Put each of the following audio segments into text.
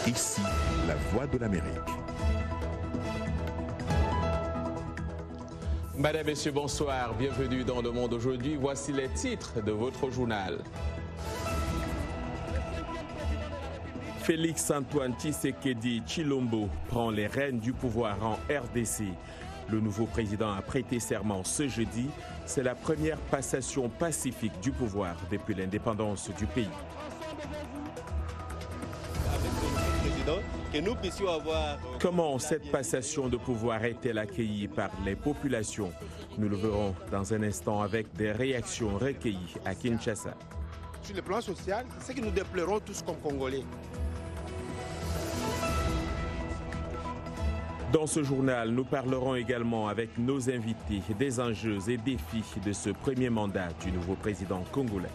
Ici, la voix de l'Amérique. Madame, Messieurs, bonsoir. Bienvenue dans Le Monde aujourd'hui. Voici les titres de votre journal. Félix-Antoine Tshisekedi Tshilombo prend les rênes du pouvoir en RDC. Le nouveau président a prêté serment ce jeudi. C'est la première passation pacifique du pouvoir depuis l'indépendance du pays. Comment cette passation de pouvoir est-elle accueillie par les populations? Nous le verrons dans un instant avec des réactions recueillies à Kinshasa. Sur le plan social, c'est ce que nous déplorons tous comme Congolais. Dans ce journal, nous parlerons également avec nos invités des enjeux et défis de ce premier mandat du nouveau président congolais.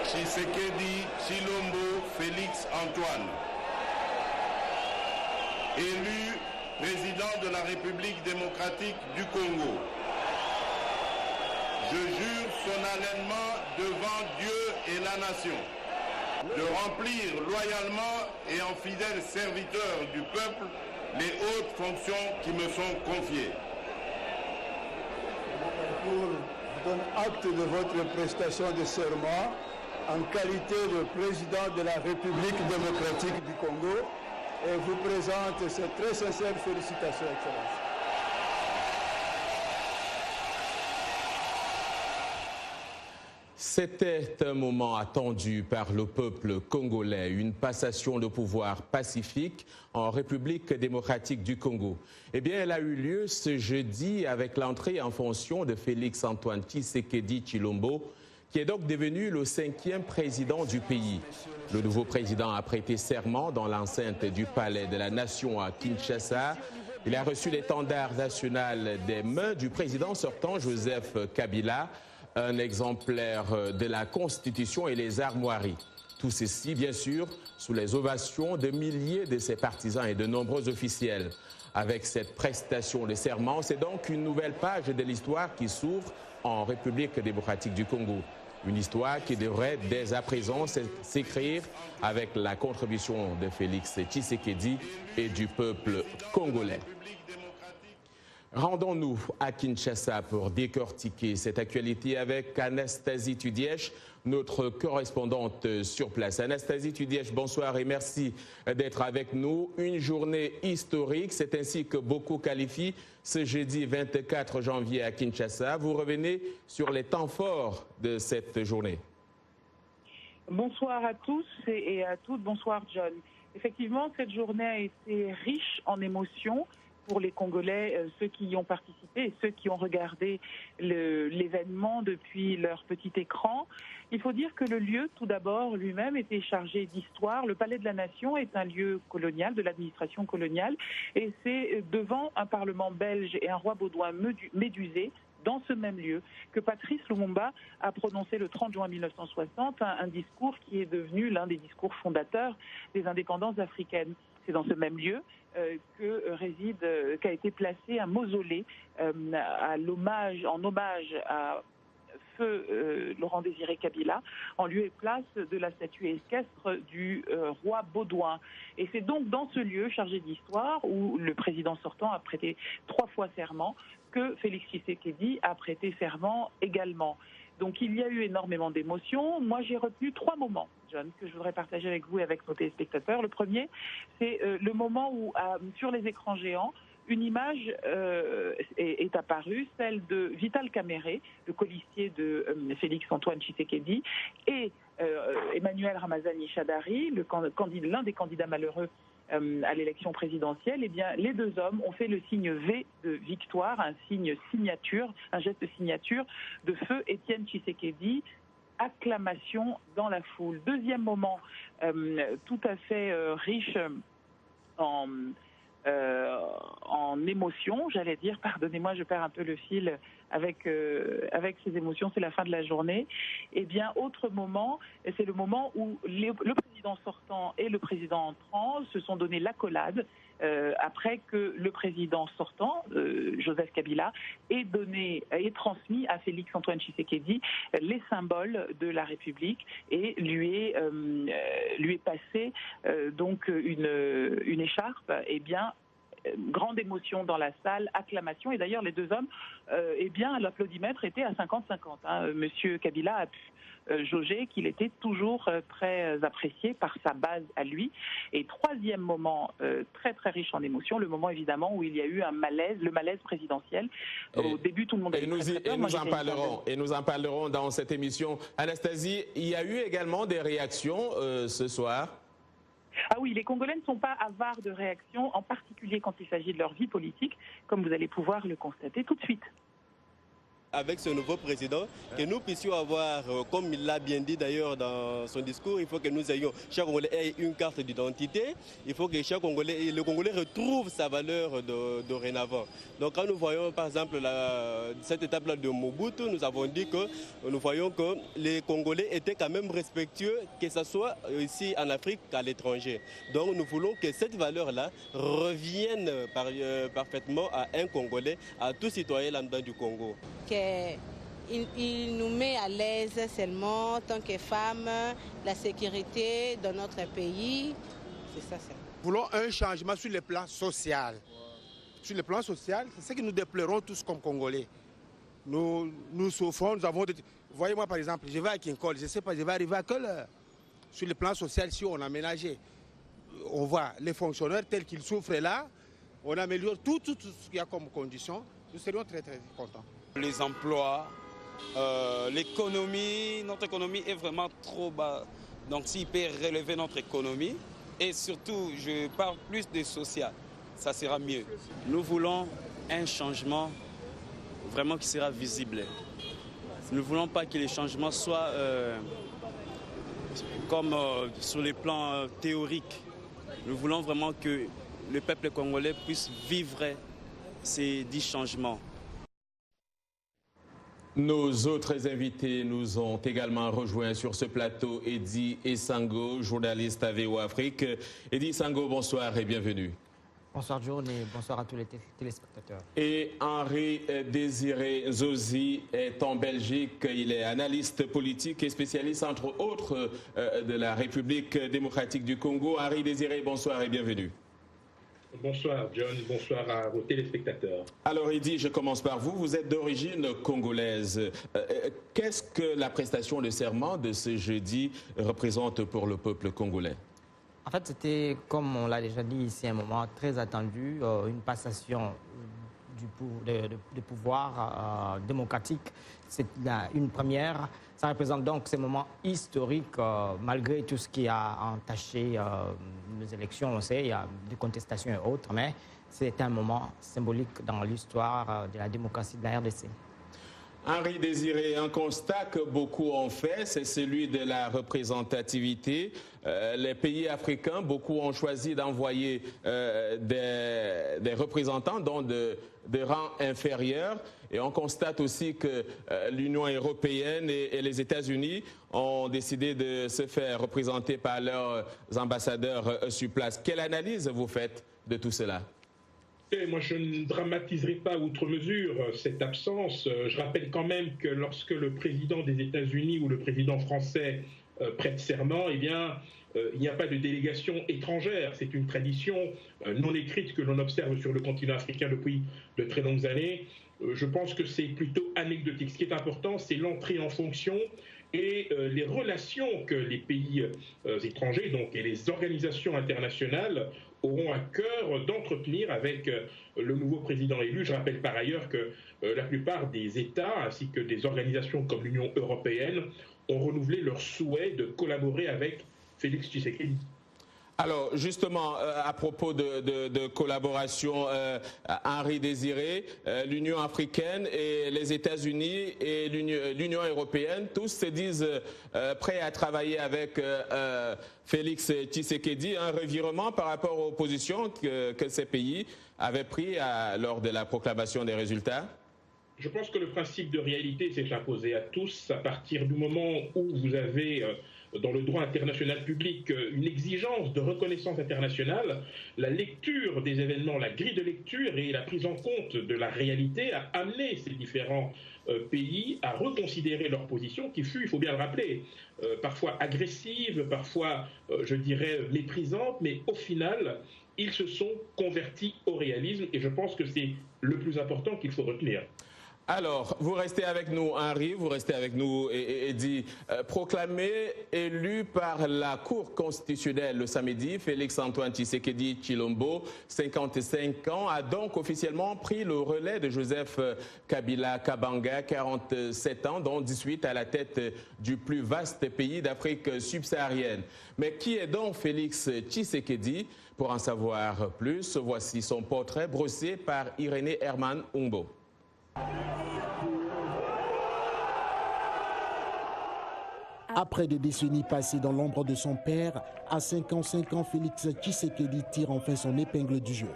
Tshisekedi Tshilombo Félix-Antoine, élu président de la République démocratique du Congo. Je jure solennellement devant Dieu et la nation de remplir loyalement et en fidèle serviteur du peuple les hautes fonctions qui me sont confiées. Je donne acte de votre prestation de serment en qualité de président de la République démocratique du Congo et vous présente ces très sincères félicitations, Excellence. C'était un moment attendu par le peuple congolais, une passation de pouvoir pacifique en République démocratique du Congo. Eh bien, elle a eu lieu ce jeudi avec l'entrée en fonction de Félix-Antoine Tshisekedi Tshilombo, qui est donc devenu le 5e président du pays. Le nouveau président a prêté serment dans l'enceinte du Palais de la Nation à Kinshasa. Il a reçu l'étendard national des mains du président sortant Joseph Kabila, un exemplaire de la Constitution et les armoiries. Tout ceci, bien sûr, sous les ovations de milliers de ses partisans et de nombreux officiels. Avec cette prestation de serment, c'est donc une nouvelle page de l'histoire qui s'ouvre en République démocratique du Congo. Une histoire qui devrait dès à présent s'écrire avec la contribution de Félix Tshisekedi et du peuple congolais. Rendons-nous à Kinshasa pour décortiquer cette actualité avec Anastasie Tudièche, notre correspondante sur place. Anastasie Tudièche, bonsoir et merci d'être avec nous. Une journée historique, c'est ainsi que beaucoup qualifient ce jeudi 24 janvier à Kinshasa. Vous revenez sur les temps forts de cette journée. Bonsoir à tous et à toutes. Bonsoir John. Effectivement, cette journée a été riche en émotions pour les Congolais, ceux qui y ont participé et ceux qui ont regardé l'événement depuis leur petit écran. Il faut dire que le lieu, tout d'abord, lui-même était chargé d'histoire. Le Palais de la Nation est un lieu colonial, de l'administration coloniale, et c'est devant un parlement belge et un roi baudouin médusé, dans ce même lieu, que Patrice Lumumba a prononcé le 30 juin 1960 un discours qui est devenu l'un des discours fondateurs des indépendances africaines. C'est dans ce même lieu qu'a été placé un mausolée en hommage à feu Laurent-Désiré Kabila, en lieu et place de la statue équestre du roi baudouin. Et c'est donc dans ce lieu chargé d'histoire, où le président sortant a prêté 3 fois serment, que Félix Tshisekedi a prêté serment également. Donc il y a eu énormément d'émotions. Moi j'ai retenu 3 moments, John, que je voudrais partager avec vous et avec nos téléspectateurs. Le premier, c'est le moment où, sur les écrans géants, une image est apparue, celle de Vital Kamerhe, le colistier de Félix-Antoine Tshisekedi, et Emmanuel Ramazani Shadari, l'un des candidats malheureux à l'élection présidentielle. Eh bien, les 2 hommes ont fait le signe V de victoire, un signe signature, un geste signature de feu Étienne Tshisekedi. Acclamation dans la foule. Deuxième moment tout à fait riche en émotion, j'allais dire, pardonnez-moi, je perds un peu le fil avec ces émotions, c'est la fin de la journée. Eh bien, autre moment, c'est le moment où le président sortant et le président entrant se sont donné l'accolade après que le président sortant, Joseph Kabila, ait transmis à Félix Antoine Tshisekedi les symboles de la République et lui est passé donc une écharpe. Eh bien, grande émotion dans la salle, acclamation, et d'ailleurs les deux hommes, eh bien l'applaudimètre était à 50-50. Monsieur Kabila a pu jauger qu'il était toujours très apprécié par sa base à lui. Et troisième moment très très riche en émotions, le moment évidemment où il y a eu le malaise présidentiel. Au début, tout le monde a et nous en parlerons dans cette émission. Anastasie, il y a eu également des réactions ce soir. Ah oui, les Congolais ne sont pas avares de réactions, en particulier quand il s'agit de leur vie politique, comme vous allez pouvoir le constater tout de suite. Avec ce nouveau président, que nous puissions avoir, comme il l'a bien dit d'ailleurs dans son discours, il faut que nous ayons, chaque Congolais ait une carte d'identité, il faut que le Congolais retrouve sa valeur dorénavant. Donc quand nous voyons par exemple cette étape-là de Mobutu, nous avons dit que nous voyons que les Congolais étaient quand même respectueux, que ce soit ici en Afrique qu'à l'étranger. Donc nous voulons que cette valeur-là revienne parfaitement à un Congolais, à tout citoyen lambda du Congo. Il nous met à l'aise seulement, en tant que femmes, la sécurité dans notre pays. C'est ça. Nous voulons un changement sur le plan social. Sur le plan social, c'est ce que nous déplorons tous comme Congolais. Nous souffrons, nous avons... Voyez-moi par exemple, je vais à Kinkol, je ne sais pas, je vais arriver à quelle heure. Sur le plan social, si on a aménagé, on voit les fonctionnaires tels qu'ils souffrent là, on améliore tout ce qu'il y a comme condition, nous serions très très contents. Les emplois, l'économie, notre économie est vraiment trop bas. Donc s'il peut relever notre économie, et surtout, je parle plus de social, ça sera mieux. Nous voulons un changement vraiment qui sera visible. Nous ne voulons pas que les changements soient comme sur les plans théoriques. Nous voulons vraiment que le peuple congolais puisse vivre ces 10 changements. Nos autres invités nous ont également rejoints sur ce plateau. Eddy Esango, journaliste à VOA Afrique. Eddy Esango, bonsoir et bienvenue. Bonsoir John et bonsoir à tous les téléspectateurs. Et Henri Désiré Zozi est en Belgique. Il est analyste politique et spécialiste entre autres de la République démocratique du Congo. Henri Désiré, bonsoir et bienvenue. Bonsoir John, bonsoir à vos téléspectateurs. Alors Eddy, je commence par vous. Vous êtes d'origine congolaise. Qu'est-ce que la prestation de serment de ce jeudi représente pour le peuple congolais? En fait, c'était, comme on l'a déjà dit ici, un moment très attendu, une passation de pouvoir démocratique. C'est une première. Ça représente donc ces moments historiques, malgré tout ce qui a entaché les élections. On sait, il y a des contestations et autres, mais c'est un moment symbolique dans l'histoire de la démocratie de la RDC. Henri Désiré, un constat que beaucoup ont fait, c'est celui de la représentativité. Les pays africains, beaucoup ont choisi d'envoyer des représentants dont de rang inférieur. Et on constate aussi que l'Union européenne et les États-Unis ont décidé de se faire représenter par leurs ambassadeurs sur place. Quelle analyse vous faites de tout cela ? Moi, je ne dramatiserai pas outre mesure cette absence. Je rappelle quand même que lorsque le président des États-Unis ou le président français prête serment, eh bien, il n'y a pas de délégation étrangère. C'est une tradition non écrite que l'on observe sur le continent africain depuis de très longues années. Je pense que c'est plutôt anecdotique. Ce qui est important, c'est l'entrée en fonction et les relations que les pays étrangers donc, et les organisations internationales auront à cœur d'entretenir avec le nouveau président élu. Je rappelle par ailleurs que la plupart des États ainsi que des organisations comme l'Union européenne ont renouvelé leur souhait de collaborer avec Félix Tshisekedi. Alors justement, à propos de collaboration, Henri Désiré, l'Union africaine et les États-Unis et l'Union européenne, tous se disent prêts à travailler avec Félix Tshisekedi, un revirement par rapport aux positions que ces pays avaient prises lors de la proclamation des résultats? Je pense que le principe de réalité s'est imposé à tous à partir du moment où vous avez dans le droit international public une exigence de reconnaissance internationale. La lecture des événements, la grille de lecture et la prise en compte de la réalité a amené ces différents pays à reconsidérer leur position qui fut, il faut bien le rappeler, parfois agressive, parfois, je dirais, méprisante, mais au final, ils se sont convertis au réalisme et je pense que c'est le plus important qu'il faut retenir. Alors, vous restez avec nous, Henri, vous restez avec nous, Eddy. Proclamé élu par la Cour constitutionnelle le samedi, Félix-Antoine Tshisekedi Tshilombo, 55 ans, a donc officiellement pris le relais de Joseph Kabila Kabanga, 47 ans, dont 18 à la tête du plus vaste pays d'Afrique subsaharienne. Mais qui est donc Félix Tshisekedi? Pour en savoir plus, voici son portrait brossé par Irénée Herman Umbo. Après des décennies passées dans l'ombre de son père, à 55 ans, Félix Tshisekedi tire enfin son épingle du jeu.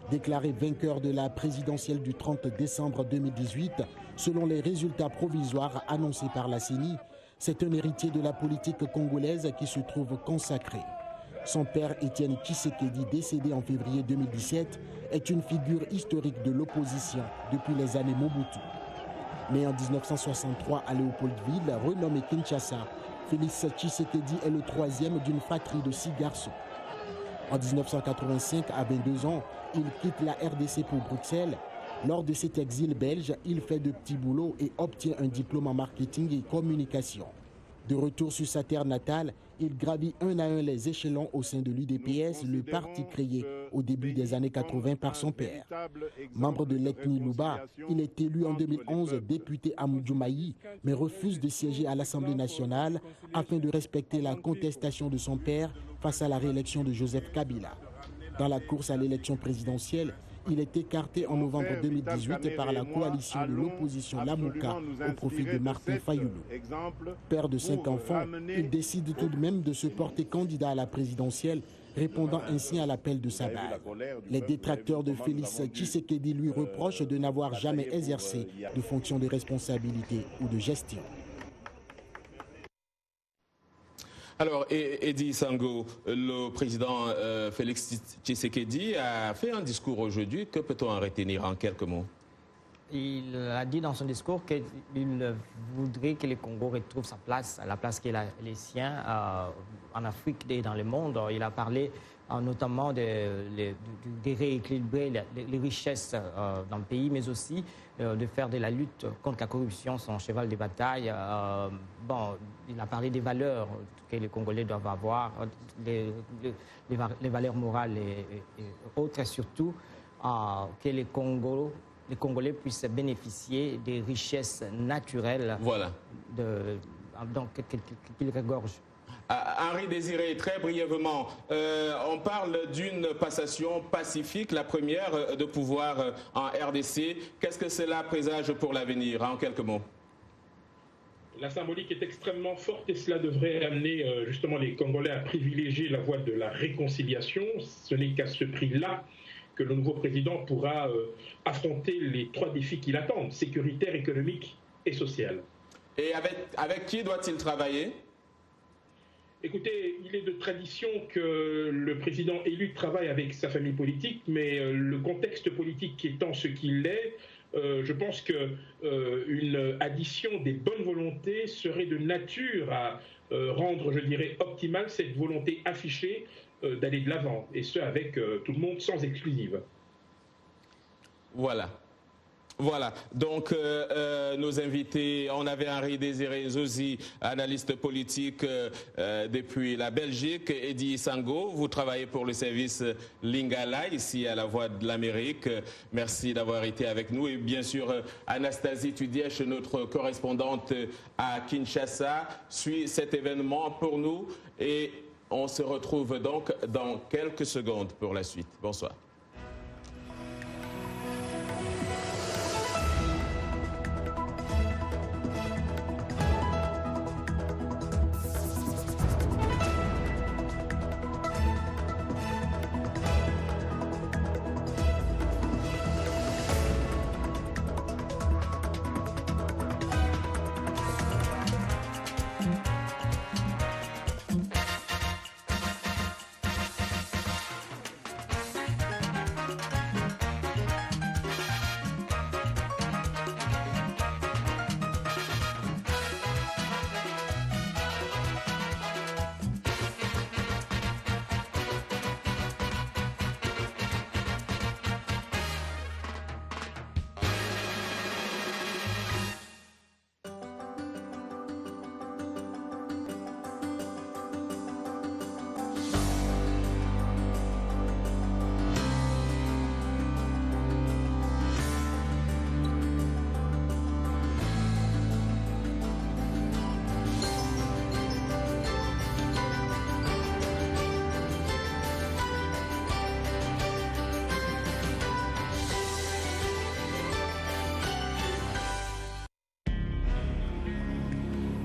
Déclaré vainqueur de la présidentielle du 30 décembre 2018, selon les résultats provisoires annoncés par la CENI, c'est un héritier de la politique congolaise qui se trouve consacré. Son père, Étienne Tshisekedi, décédé en février 2017, est une figure historique de l'opposition depuis les années Mobutu. Né en 1963 à Léopoldville, renommé Kinshasa, Félix Tshisekedi est le troisième d'une fratrie de 6 garçons. En 1985, à 22 ans, il quitte la RDC pour Bruxelles. Lors de cet exil belge, il fait de petits boulots et obtient un diplôme en marketing et communication. De retour sur sa terre natale, il gravit un à un les échelons au sein de l'UDPS, le parti créé au début des années 80 par son père. Membre de l'ethnie Luba, il est élu en 2011 député à Mudjoumaï, mais refuse de siéger à l'Assemblée nationale afin de respecter la contestation de son père face à la réélection de Joseph Kabila. Dans la course à l'élection présidentielle, il est écarté en novembre 2018 par la coalition de l'opposition Lamouka au profit de Martin Fayoulou. Père de 5 enfants, il décide tout de même de se porter candidat à la présidentielle, répondant ainsi à l'appel de sa balle. Les détracteurs de Félix Tshisekedi lui reprochent de n'avoir jamais exercé de fonction de responsabilité ou de gestion. Alors, Eddy Sango, le président Félix Tshisekedi a fait un discours aujourd'hui. Que peut-on en retenir en quelques mots? Il a dit dans son discours qu'il voudrait que le Congo retrouve sa place, la place qui est les siens en Afrique et dans le monde. Il a parlé notamment de rééquilibrer les richesses dans le pays, mais aussi de faire de la lutte contre la corruption son cheval de bataille. Il a parlé des valeurs que les Congolais doivent avoir, les valeurs morales et autres, et surtout que les Congolais puissent bénéficier des richesses naturelles qu'ils regorgent. Henri Désiré, très brièvement, on parle d'une passation pacifique, la première de pouvoir en RDC. Qu'est-ce que cela présage pour l'avenir, en quelques mots? La symbolique est extrêmement forte et cela devrait amener justement les Congolais à privilégier la voie de la réconciliation. Ce n'est qu'à ce prix-là que le nouveau président pourra affronter les 3 défis qui l'attendent, sécuritaire, économique et social. Et avec qui doit-il travailler? Écoutez, il est de tradition que le président élu travaille avec sa famille politique, mais le contexte politique étant ce qu'il est, je pense qu'une addition des bonnes volontés serait de nature à rendre, je dirais, optimale cette volonté affichée d'aller de l'avant, et ce avec tout le monde sans exclusive. Voilà, donc nos invités, on avait Henri Désiré Zozi, analyste politique depuis la Belgique, Eddy Sango, vous travaillez pour le service Lingala, ici à la Voix de l'Amérique. Merci d'avoir été avec nous. Et bien sûr, Anastasie Tudièche, notre correspondante à Kinshasa, suit cet événement pour nous. Et On se retrouve donc dans quelques secondes pour la suite. Bonsoir.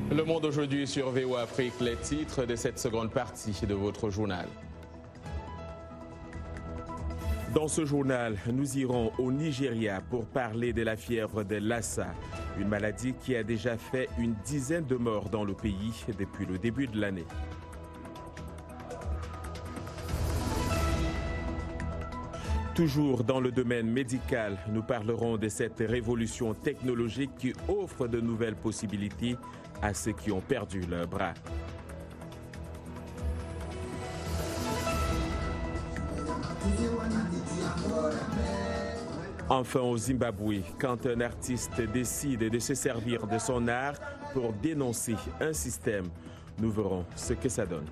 Le Monde aujourd'hui sur VOA Afrique, les titres de cette seconde partie de votre journal. Dans ce journal, nous irons au Nigeria pour parler de la fièvre de Lassa, une maladie qui a déjà fait une dizaine de morts dans le pays depuis le début de l'année. Toujours dans le domaine médical, nous parlerons de cette révolution technologique qui offre de nouvelles possibilités à ceux qui ont perdu leur bras. Enfin au Zimbabwe, quand un artiste décide de se servir de son art pour dénoncer un système, nous verrons ce que ça donne.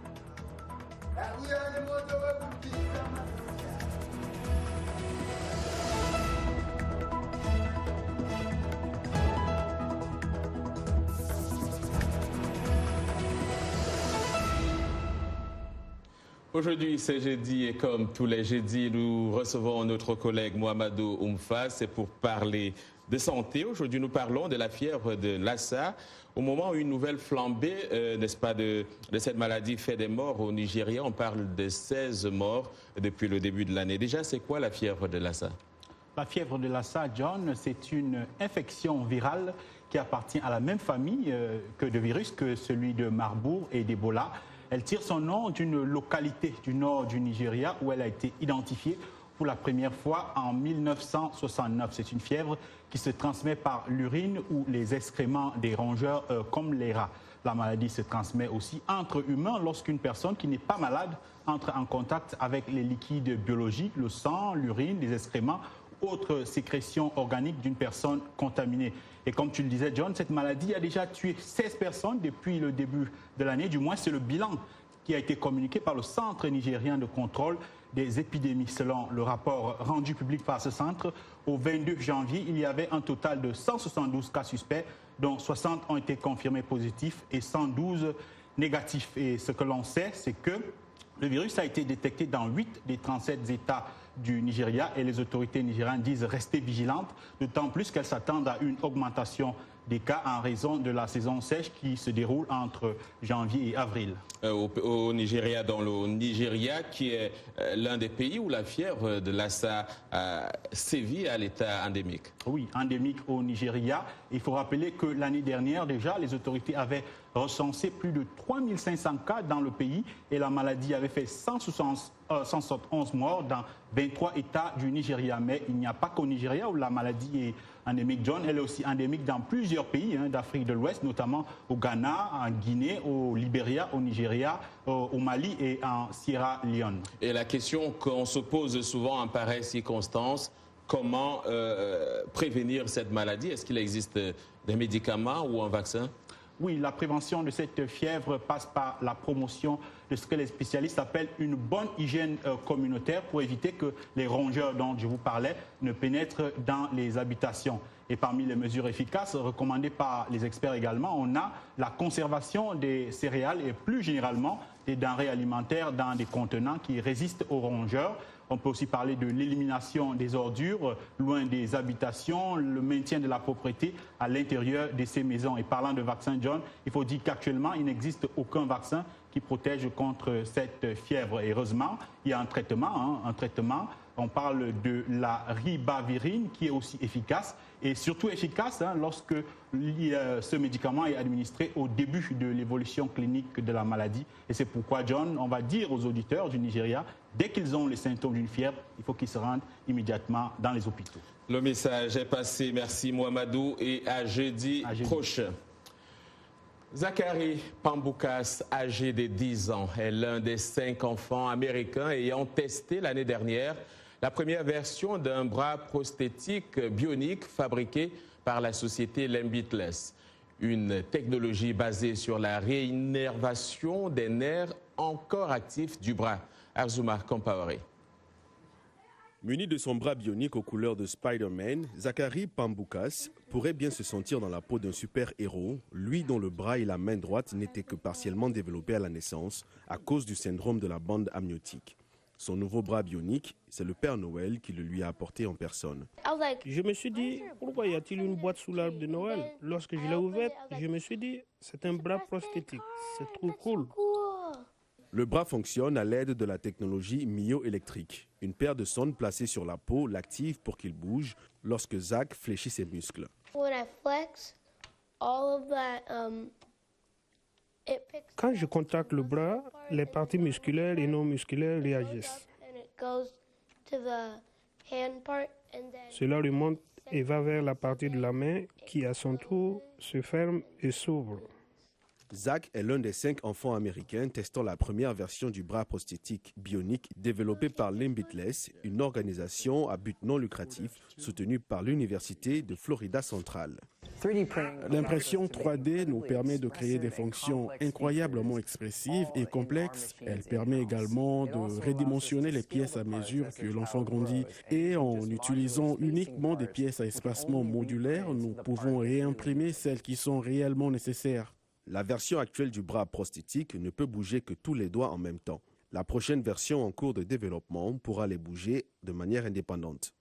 Aujourd'hui, c'est jeudi et comme tous les jeudis, nous recevons notre collègue Mohamedou Oumfa. C'est pour parler de santé. Aujourd'hui, nous parlons de la fièvre de Lassa. Au moment où une nouvelle flambée, n'est-ce pas, de cette maladie fait des morts au Nigeria, on parle de 16 morts depuis le début de l'année. Déjà, c'est quoi la fièvre de Lassa? La fièvre de Lassa, John, c'est une infection virale qui appartient à la même famille que de virus que celui de Marburg et d'Ebola. Elle tire son nom d'une localité du nord du Nigeria où elle a été identifiée pour la première fois en 1969. C'est une fièvre qui se transmet par l'urine ou les excréments des rongeurs comme les rats. La maladie se transmet aussi entre humains lorsqu'une personne qui n'est pas malade entre en contact avec les liquides biologiques, le sang, l'urine, les excréments, autres sécrétions organiques d'une personne contaminée. Et comme tu le disais, John, cette maladie a déjà tué 16 personnes depuis le début de l'année. Du moins, c'est le bilan qui a été communiqué par le Centre nigérien de contrôle des épidémies. Selon le rapport rendu public par ce centre, au 22 janvier, il y avait un total de 172 cas suspects, dont 60 ont été confirmés positifs et 112 négatifs. Et ce que l'on sait, c'est que le virus a été détecté dans 8 des 37 États du Nigeria et les autorités nigérianes disent rester vigilantes, d'autant plus qu'elles s'attendent à une augmentation des cas en raison de la saison sèche qui se déroule entre janvier et avril. Au Nigeria, dans le Nigeria, qui est l'un des pays où la fièvre de Lassa sévit à l'état endémique. Oui, endémique au Nigeria. Il faut rappeler que l'année dernière, déjà, les autorités avaient recensé plus de 3500 cas dans le pays et la maladie avait fait 171 morts dans 23 États du Nigeria. Mais il n'y a pas qu'au Nigeria où la maladie est endémique, John. Elle est aussi endémique dans plusieurs pays d'Afrique de l'Ouest, notamment au Ghana, en Guinée, au Libéria, au Nigeria, au Mali et en Sierra Leone. Et la question qu'on se pose souvent en pareilles circonstances, comment prévenir cette maladie? Est-ce qu'il existe des médicaments ou un vaccin? Oui, la prévention de cette fièvre passe par la promotion de ce que les spécialistes appellent une bonne hygiène communautaire pour éviter que les rongeurs dont je vous parlais ne pénètrent dans les habitations. Et parmi les mesures efficaces recommandées par les experts également, on a la conservation des céréales et plus généralement des denrées alimentaires dans des contenants qui résistent aux rongeurs. On peut aussi parler de l'élimination des ordures loin des habitations, le maintien de la propreté à l'intérieur de ces maisons. Et parlant de vaccin, John, il faut dire qu'actuellement, il n'existe aucun vaccin qui protège contre cette fièvre. Et heureusement, il y a un traitement. On parle de la ribavirine qui est aussi efficace et surtout efficace lorsque ce médicament est administré au début de l'évolution clinique de la maladie. Et c'est pourquoi, John, on va dire aux auditeurs du Nigeria, dès qu'ils ont les symptômes d'une fièvre, il faut qu'ils se rendent immédiatement dans les hôpitaux. Le message est passé. Merci Mohamedou et à jeudi prochain. Zachary Pamboukas, âgé de 10 ans, est l'un des 5 enfants américains ayant testé l'année dernière la première version d'un bras prosthétique bionique fabriqué par la société Limbitless. Une technologie basée sur la réinnervation des nerfs encore actifs du bras. Arzouma Compaoré. Muni de son bras bionique aux couleurs de Spider-Man, Zachary Pamboukas pourrait bien se sentir dans la peau d'un super-héros, lui dont le bras et la main droite n'étaient que partiellement développés à la naissance à cause du syndrome de la bande amniotique. Son nouveau bras bionique, c'est le Père Noël qui le lui a apporté en personne. Je me suis dit, pourquoi y a-t-il une boîte sous l'arbre de Noël? Lorsque je l'ai ouverte, je me suis dit, c'est un bras prosthétique, c'est trop cool. Le bras fonctionne à l'aide de la technologie myoélectrique. Une paire de sondes placées sur la peau l'active pour qu'il bouge lorsque Zach fléchit ses muscles. Quand je contracte le bras, les parties musculaires et non musculaires réagissent. Cela remonte et va vers la partie de la main qui, à son tour, se ferme et s'ouvre. Zach est l'un des 5 enfants américains testant la première version du bras prosthétique bionique développé par Limbitless, une organisation à but non lucratif soutenue par l'Université de Florida centrale. L'impression 3D nous permet de créer des fonctions incroyablement expressives et complexes. Elle permet également de redimensionner les pièces à mesure que l'enfant grandit. Et en utilisant uniquement des pièces à espacement modulaire, nous pouvons réimprimer celles qui sont réellement nécessaires. La version actuelle du bras prosthétique ne peut bouger que tous les doigts en même temps. La prochaine version en cours de développement pourra les bouger de manière indépendante.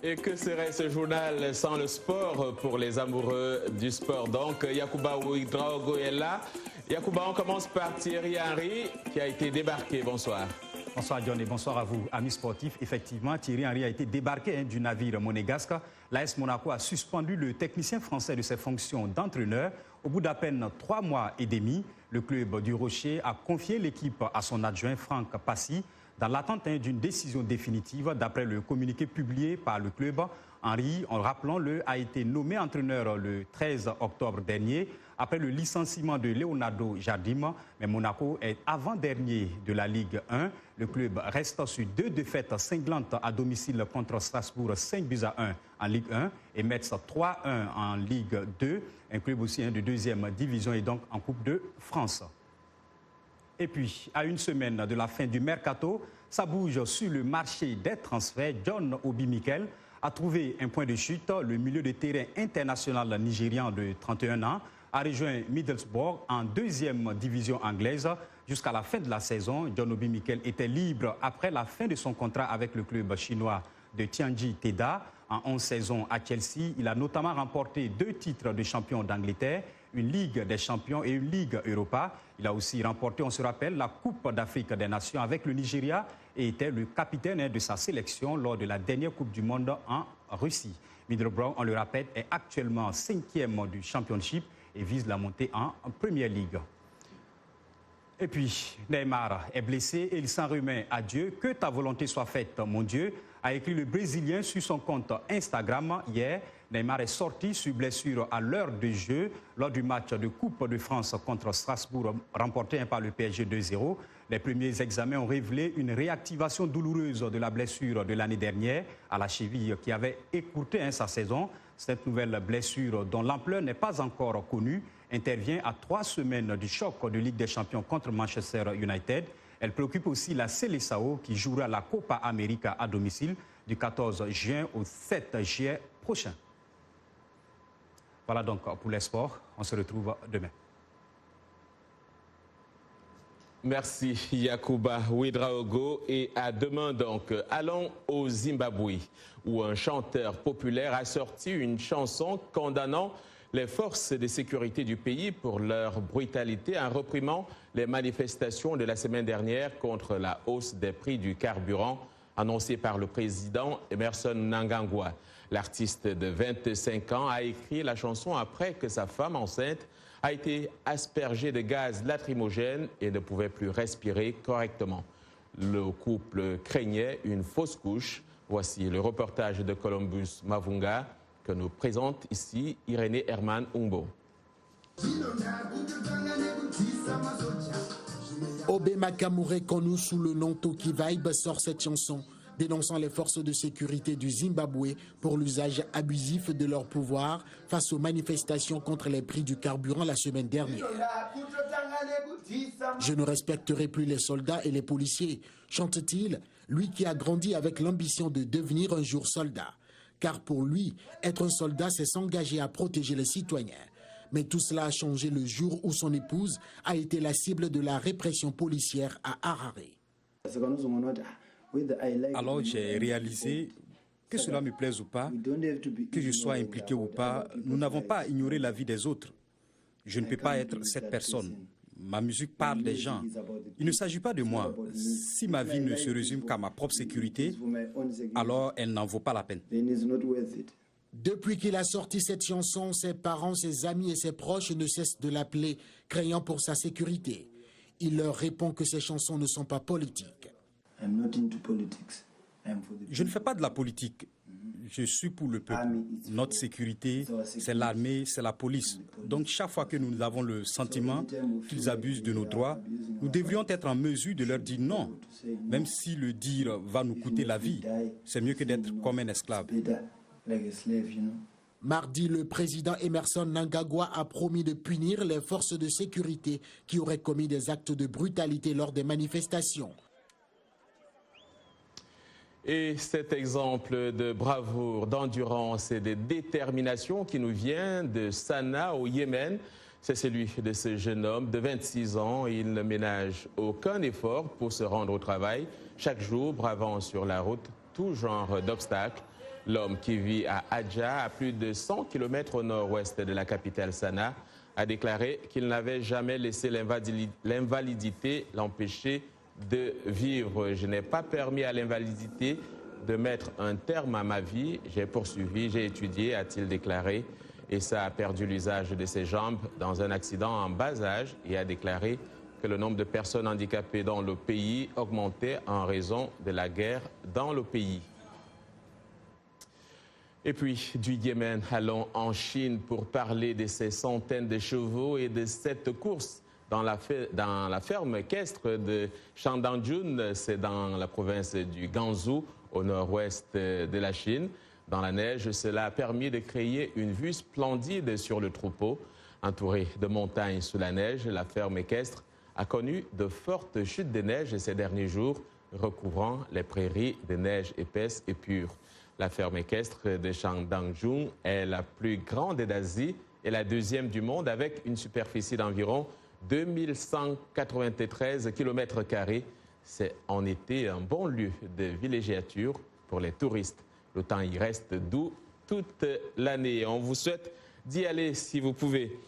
Et que serait ce journal sans le sport pour les amoureux du sport? Donc, Yacouba Ouidraogo est là. Yacouba, on commence par Thierry Henry qui a été débarqué. Bonsoir. Bonsoir John et bonsoir à vous, amis sportifs. Effectivement, Thierry Henry a été débarqué du navire monégasque. L'AS Monaco a suspendu le technicien français de ses fonctions d'entraîneur. Au bout d'à peine 3 mois et demi, le club du Rocher a confié l'équipe à son adjoint Franck Passy dans l'attente d'une décision définitive. D'après le communiqué publié par le club, Henry, en rappelant-le, a été nommé entraîneur le 13 octobre dernier après le licenciement de Leonardo Jardim. Mais Monaco est avant-dernier de la Ligue 1. Le club reste sur 2 défaites cinglantes à domicile contre Strasbourg, 5-1 en Ligue 1 et Metz 3-1 en Ligue 2. Un club aussi de 2e division et donc en Coupe de France. Et puis, à une semaine de la fin du mercato, ça bouge sur le marché des transferts. John Obi Mikel a trouvé un point de chute. Le milieu de terrain international nigérian de 31 ans a rejoint Middlesbrough en 2e division anglaise. Jusqu'à la fin de la saison, John Obi Mikel était libre après la fin de son contrat avec le club chinois de Tianji Teda. En 11 saisons à Chelsea, il a notamment remporté 2 titres de champion d'Angleterre, une Ligue des champions et une Ligue Europa. Il a aussi remporté, on se rappelle, la Coupe d'Afrique des Nations avec le Nigeria et était le capitaine de sa sélection lors de la dernière Coupe du Monde en Russie. Middlesbrough, on le rappelle, est actuellement 5e du Championship et vise la montée en Premier League. Et puis, Neymar est blessé et il s'en remet à Dieu. Que ta volonté soit faite, mon Dieu, a écrit le Brésilien sur son compte Instagram hier. Neymar est sorti sur blessure à l'heure de jeu lors du match de Coupe de France contre Strasbourg remporté par le PSG 2-0. Les premiers examens ont révélé une réactivation douloureuse de la blessure de l'année dernière à la cheville qui avait écourté sa saison. Cette nouvelle blessure, dont l'ampleur n'est pas encore connue, intervient à 3 semaines du choc de Ligue des Champions contre Manchester United. Elle préoccupe aussi la Seleção qui jouera la Copa América à domicile du 14 juin au 7 juillet prochain. Voilà donc pour les sports. On se retrouve demain. Merci Yacouba Ouedraogo et à demain donc. Allons au Zimbabwe où un chanteur populaire a sorti une chanson condamnant les forces de sécurité du pays pour leur brutalité en réprimant les manifestations de la semaine dernière contre la hausse des prix du carburant annoncée par le président Emmerson Mnangagwa. L'artiste de 25 ans a écrit la chanson après que sa femme enceinte a été aspergée de gaz lacrymogène et ne pouvait plus respirer correctement. Le couple craignait une fausse couche. Voici le reportage de Columbus Mavunga que nous présente ici Irénée Herman Umbo. Obé Makamure, connu sous le nom Toki Vibe, sort cette chanson dénonçant les forces de sécurité du Zimbabwe pour l'usage abusif de leur pouvoir face aux manifestations contre les prix du carburant la semaine dernière. Je ne respecterai plus les soldats et les policiers, chante-t-il, lui qui a grandi avec l'ambition de devenir un jour soldat. Car pour lui, être un soldat, c'est s'engager à protéger les citoyens. Mais tout cela a changé le jour où son épouse a été la cible de la répression policière à Harare. Alors j'ai réalisé que cela me plaise ou pas, que je sois impliqué ou pas, nous n'avons pas à ignorer la vie des autres. Je ne peux pas être cette personne. Ma musique parle des gens. Il ne s'agit pas de moi. Si ma vie ne se résume qu'à ma propre sécurité, alors elle n'en vaut pas la peine. Depuis qu'il a sorti cette chanson, ses parents, ses amis et ses proches ne cessent de l'appeler, craignant pour sa sécurité. Il leur répond que ces chansons ne sont pas politiques. Je ne fais pas de la politique. Je suis pour le peuple. Notre sécurité, c'est l'armée, c'est la police. Donc chaque fois que nous avons le sentiment qu'ils abusent de nos droits, nous devrions être en mesure de leur dire non. Même si le dire va nous coûter la vie, c'est mieux que d'être comme un esclave. Mardi, le président Emmerson Mnangagwa a promis de punir les forces de sécurité qui auraient commis des actes de brutalité lors des manifestations. Et cet exemple de bravoure, d'endurance et de détermination qui nous vient de Sanaa au Yémen, c'est celui de ce jeune homme de 26 ans. Il ne ménage aucun effort pour se rendre au travail, chaque jour bravant sur la route tout genre d'obstacles. L'homme qui vit à Adja, à plus de 100 km au nord-ouest de la capitale Sanaa, a déclaré qu'il n'avait jamais laissé l'invalidité l'empêcher de vivre. Je n'ai pas permis à l'invalidité de mettre un terme à ma vie. J'ai poursuivi, j'ai étudié, a-t-il déclaré. Et ça a perdu l'usage de ses jambes dans un accident en bas âge et a déclaré que le nombre de personnes handicapées dans le pays augmentait en raison de la guerre dans le pays. Et puis, du Yémen, allons en Chine pour parler de ces centaines de chevaux et de cette course dans la ferme équestre de Shandangzhou, c'est dans la province du Gansu, au nord-ouest de la Chine. Dans la neige, cela a permis de créer une vue splendide sur le troupeau. Entourée de montagnes sous la neige, la ferme équestre a connu de fortes chutes de neige ces derniers jours, recouvrant les prairies de neige épaisse et pure. La ferme équestre de Shandangzhou est la plus grande d'Asie et la deuxième du monde avec une superficie d'environ 2193 km². C'est en été un bon lieu de villégiature pour les touristes. Le temps y reste doux toute l'année. On vous souhaite d'y aller si vous pouvez.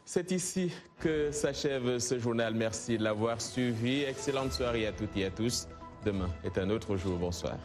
C'est ici que s'achève ce journal. Merci de l'avoir suivi. Excellente soirée à toutes et à tous. Demain est un autre jour. Bonsoir.